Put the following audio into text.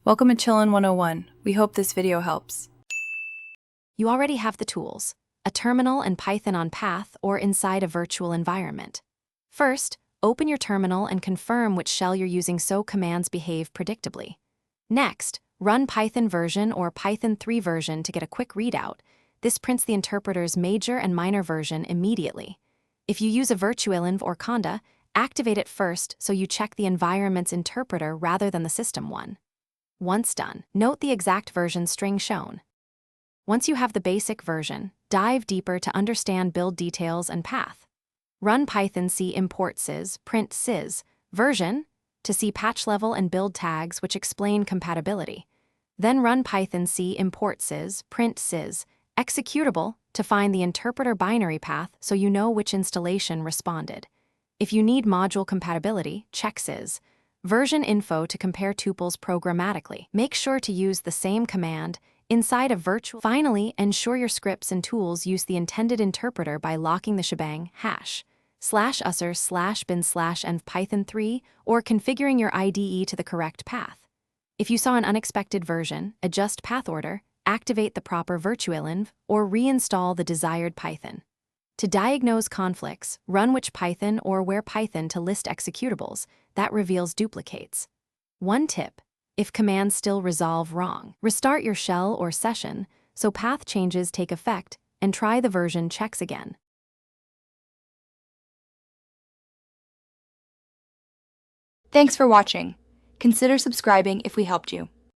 Welcome to Chillin' 101. We hope this video helps. You already have the tools, a terminal and Python on path or inside a virtual environment. First, open your terminal and confirm which shell you're using so commands behave predictably. Next, run Python version or Python 3 version to get a quick readout. This prints the interpreter's major and minor version immediately. If you use a virtualenv or conda, activate it first so you check the environment's interpreter rather than the system one. Once done, note the exact version string shown. Once you have the basic version, dive deeper to understand build details and path. Run Python C import sys, print sys, version, to see patch level and build tags which explain compatibility. Then run Python C import sys, print sys, executable, to find the interpreter binary path so you know which installation responded. If you need module compatibility, check sys. Version info to compare tuples programmatically. Make sure to use the same command inside a virtual. Finally, ensure your scripts and tools use the intended interpreter by locking the shebang /usr/bin/env Python 3 or configuring your IDE to the correct path. If you saw an unexpected version, adjust path order, activate the proper virtualenv, or reinstall the desired Python. To diagnose conflicts, run which Python or where Python to list executables. That reveals duplicates. One tip: if commands still resolve wrong, restart your shell or session so path changes take effect and try the version checks again. Thanks for watching. Consider subscribing if we helped you.